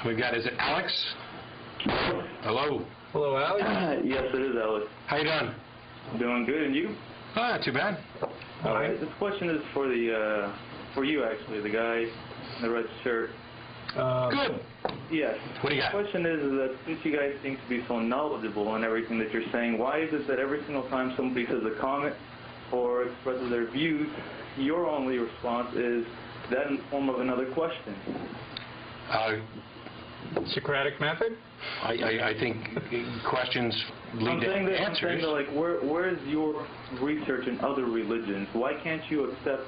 We've got, is it Alex? Hello. Hello, Alex. Yes, it is Alex. How you doing? Doing good, and you? Oh, not too bad. All right. This question is for the for you actually, the guy in the red shirt. Good. Yes. What do you got? The question is that since you guys seem to be so knowledgeable on everything that you're saying, why is it that every single time somebody says a comment or expresses their views, your only response is that in the form of another question? Socratic method? I think questions lead to answers. I'm saying that, like, where is your research in other religions? Why can't you accept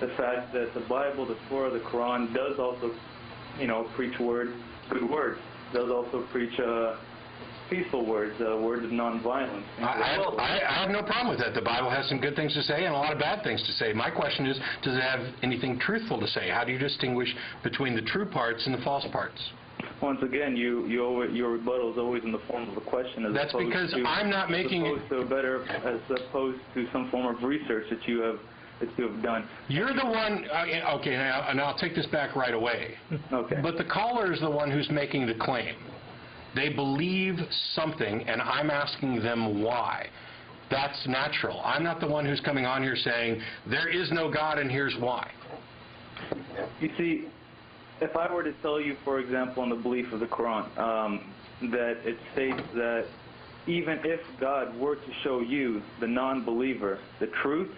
the fact that the Bible, the Torah, the Quran does also, preach good words, does also preach peaceful words, words of nonviolence? I have no problem with that. The Bible has some good things to say and a lot of bad things to say. My question is, does it have anything truthful to say? How do you distinguish between the true parts and the false parts? Once again, your rebuttal is always in the form of a question. That's because I'm not making it. As opposed to some form of research that you have done. You're the one. Okay, and I'll take this back right away. Okay. But the caller is the one who's making the claim. They believe something, and I'm asking them why. That's natural. I'm not the one who's coming on here saying there is no God and here's why. You see, if I were to tell you, for example, in the belief of the Quran, that it states that even if God were to show you, the non-believer, the truth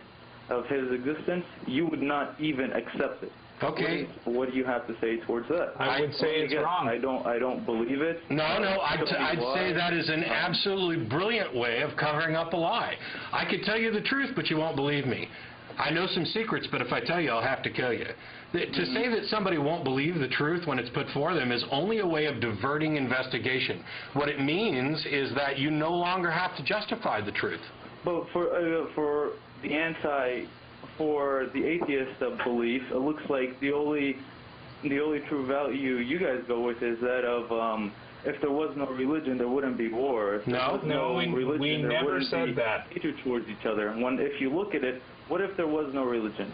of his existence, you would not even accept it. Okay. What do you have to say towards that? I would say it's wrong. I don't believe it. No, I'd say that is an absolutely brilliant way of covering up a lie. I could tell you the truth, but you won't believe me. I know some secrets, but if I tell you, I'll have to kill you. To say that somebody won't believe the truth when it's put for them is only a way of diverting investigation. What it means is that you no longer have to justify the truth. But for the atheist belief, it looks like the only true value you guys go with is that of if there was no religion, there wouldn't be war. If we never said that. Hatred towards each other. If you look at it, what if there was no religion?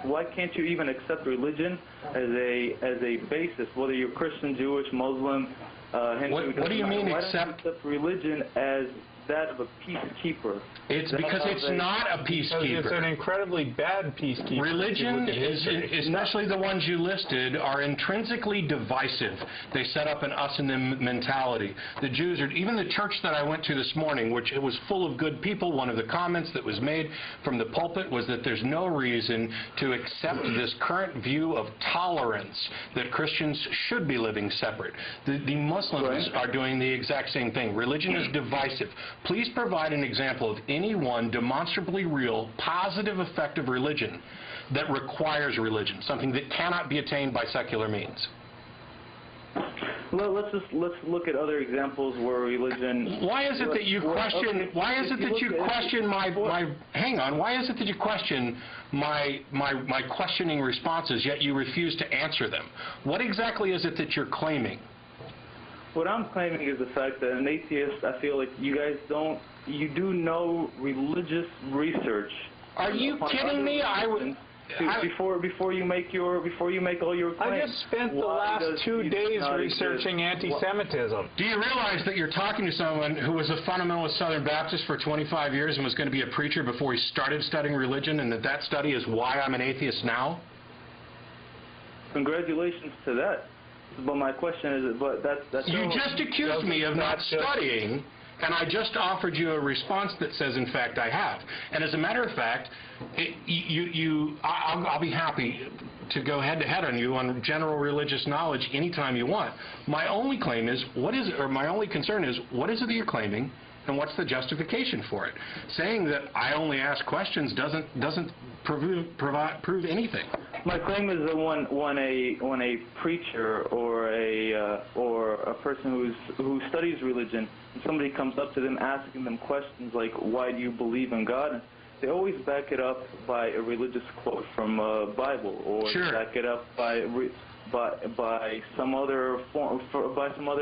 Why can't you even accept religion as a basis, whether you're Christian, Jewish, Muslim, Hindu? What do you mean why don't you accept religion as that of a peacekeeper? It's because it's not a peacekeeper. It's an incredibly bad peacekeeper. Religion, especially the ones you listed, are intrinsically divisive. They set up an us and them mentality. The Jews are, even the church that I went to this morning, which it was full of good people, one of the comments that was made from the pulpit was that there's no reason to accept this current view of tolerance, that Christians should be living separate. The Muslims are doing the exact same thing. Religion is divisive. Please provide an example of any one demonstrably real, positive, effective religion that requires religion, something that cannot be attained by secular means. Well, let's look at other examples where religion. Why is it that you question? Why is it that you question my? Hang on. Why is it that you question my questioning responses, yet you refuse to answer them? What exactly is it that you're claiming? What I'm claiming is the fact that an atheist, I feel like you guys you do no religious research. Are you kidding me? Before you make all your claims. I just spent the last 2 days researching anti-Semitism. Do you realize that you're talking to someone who was a fundamentalist Southern Baptist for 25 years and was going to be a preacher before he started studying religion, and that study is why I'm an atheist now? Congratulations to that. But my question is, that's you just accused me of not studying, and I just offered you a response that says, in fact, I have. And as a matter of fact, I'll be happy to go head-to-head on you on general religious knowledge anytime you want. My only claim is, my only concern is, what is it that you're claiming, and what's the justification for it? Saying that I only ask questions doesn't prove anything. My claim is that when a preacher or a person who studies religion, and somebody comes up to them asking them questions like, "Why do you believe in God?" they always back it up by a religious quote from a Bible, or back it up by some other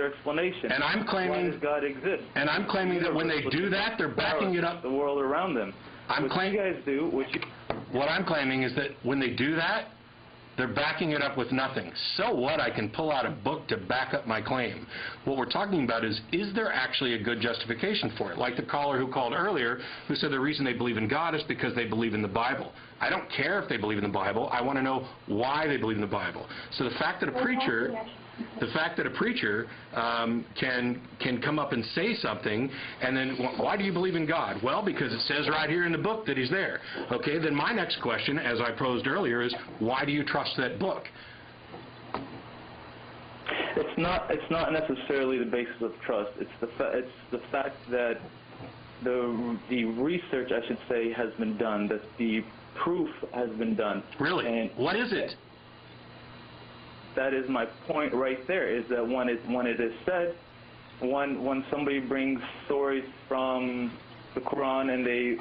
explanation. And I'm claiming, why does God exist? And I'm claiming that when they do that, they're backing it up. The world around them. What you guys do, what I'm claiming is that when they do that, They're backing it up with nothing. So what? I can pull out a book to back up my claim. What we're talking about is there actually a good justification for it? Like the caller who called earlier, who said the reason they believe in God is because they believe in the Bible. I don't care if they believe in the Bible. I want to know why they believe in the Bible. So the fact that a preacher can come up and say something, and then, why do you believe in God? Well, because it says right here in the book that he's there. Okay, then my next question, as I posed earlier, is why do you trust that book? It's not necessarily the basis of trust. It's the fact that the research, I should say, has been done, that the proof has been done. Really? And what is it? That is my point right there, is that when it is said, when somebody brings stories from the Quran and they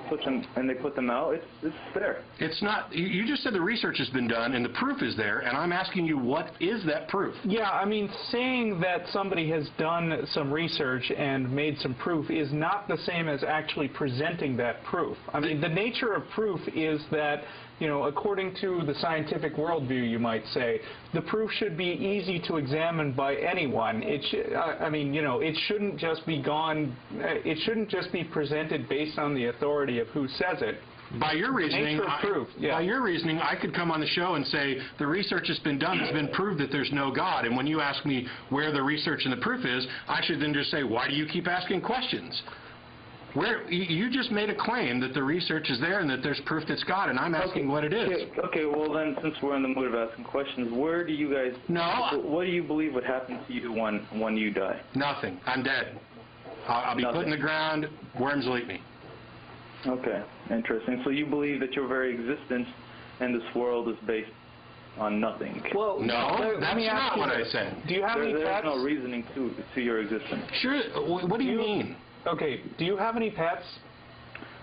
put them out, it's there. It's not. You just said the research has been done and the proof is there, and I'm asking you, what is that proof? Yeah, I mean, saying that somebody has done some research and made some proof is not the same as actually presenting that proof. I mean, the nature of proof is that, you know, according to the scientific worldview, you might say, the proof should be easy to examine by anyone. I mean, you know, it shouldn't just be presented based on the authority of who says it. By your reasoning, By your reasoning, I could come on the show and say the research has been done. It's been proved that there's no God. And when you ask me where the research and the proof is, I should then just say, why do you keep asking questions? You just made a claim that the research is there and that there's proof that's God, and I'm asking what it is. Okay, well then, since we're in the mood of asking questions, where do you guys? What do you believe would happen to you when you die? Nothing. I'm dead. I'll be put in the ground. Worms will eat me. Okay, interesting. So you believe that your very existence in this world is based on nothing? Well, no, that's not what I said. Do you have any There's pets? no reasoning to your existence. Sure. What do you mean? Okay, do you have any pets?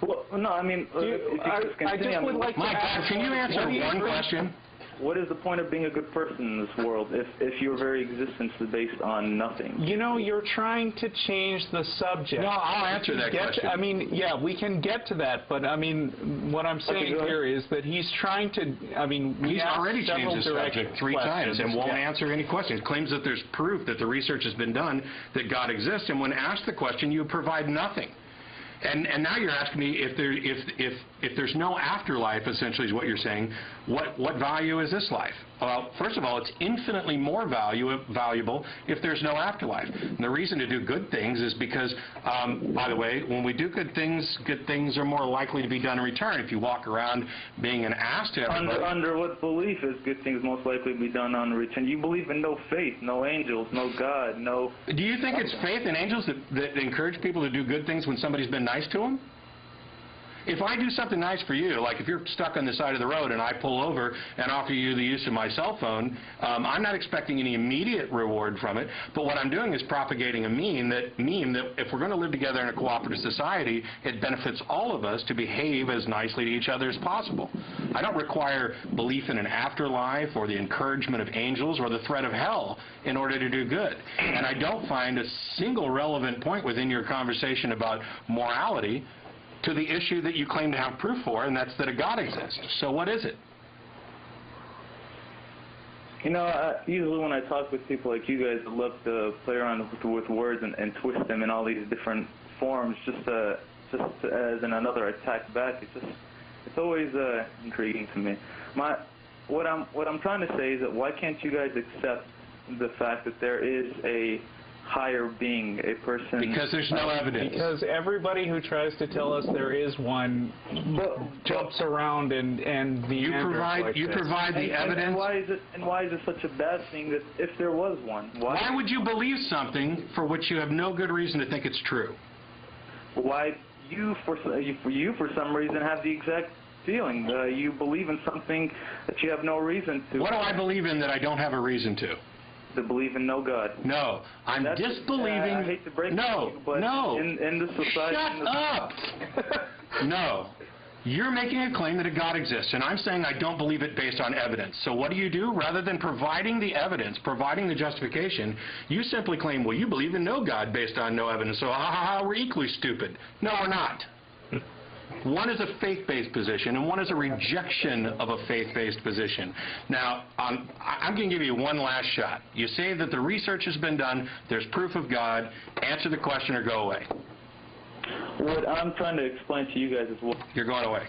Well, no, I mean, I just would like to ask, can you answer one question? What is the point of being a good person in this world if your very existence is based on nothing? You know, you're trying to change the subject. No, I'll answer that question. I mean, yeah, we can get to that, but I mean, what I'm saying here is that he's trying to, I mean, he's already changed the subject 3 times and won't answer any questions. Claims that there's proof that the research has been done that God exists, and when asked the question, you provide nothing. And now you're asking me if there's no afterlife, essentially, is what you're saying. What value is this life? Well, first of all, it's infinitely more valuable if there's no afterlife. And the reason to do good things is because, by the way, when we do good things are more likely to be done in return. If you walk around being an ass to everybody. Under what belief is good things most likely to be done on return? You believe in no faith, no angels, no God, no... Do you think it's faith in angels that encourage people to do good things when somebody's been nice to them? If I do something nice for you, like if you're stuck on the side of the road and I pull over and offer you the use of my cell phone, I'm not expecting any immediate reward from it, but what I'm doing is propagating a meme that if we're going to live together in a cooperative society, it benefits all of us to behave as nicely to each other as possible. I don't require belief in an afterlife or the encouragement of angels or the threat of hell in order to do good. And I don't find a single relevant point within your conversation about morality to the issue that you claim to have proof for, and that's that a God exists. So what is it? You know, usually when I talk with people like you guys, I love to play around with words and twist them in all these different forms, just as in another attack back. It's always intriguing to me. What I'm trying to say is that why can't you guys accept the fact that there is a higher being, a person? Because there's no evidence. Because everybody who tries to tell us there is one jumps around and the you provide the evidence. And why is it such a bad thing that if there was one? Why would you believe something for which you have no good reason to think it's true? Why you for some reason have the exact feeling. You believe in something that you have no reason to. What do I believe in that I don't have a reason to? To believe in no God. No, I'm disbelieving. I hate to break it to you, but no. In the society. Shut up. No, you're making a claim that a God exists, and I'm saying I don't believe it based on evidence. So what do? Rather than providing the evidence, providing the justification, you simply claim, well, you believe in no God based on no evidence. So we're equally stupid. No, we're not. One is a faith-based position, and one is a rejection of a faith-based position. Now, I'm going to give you one last shot. You say that the research has been done, there's proof of God, answer the question or go away. What I'm trying to explain to you guys is what... You're going away.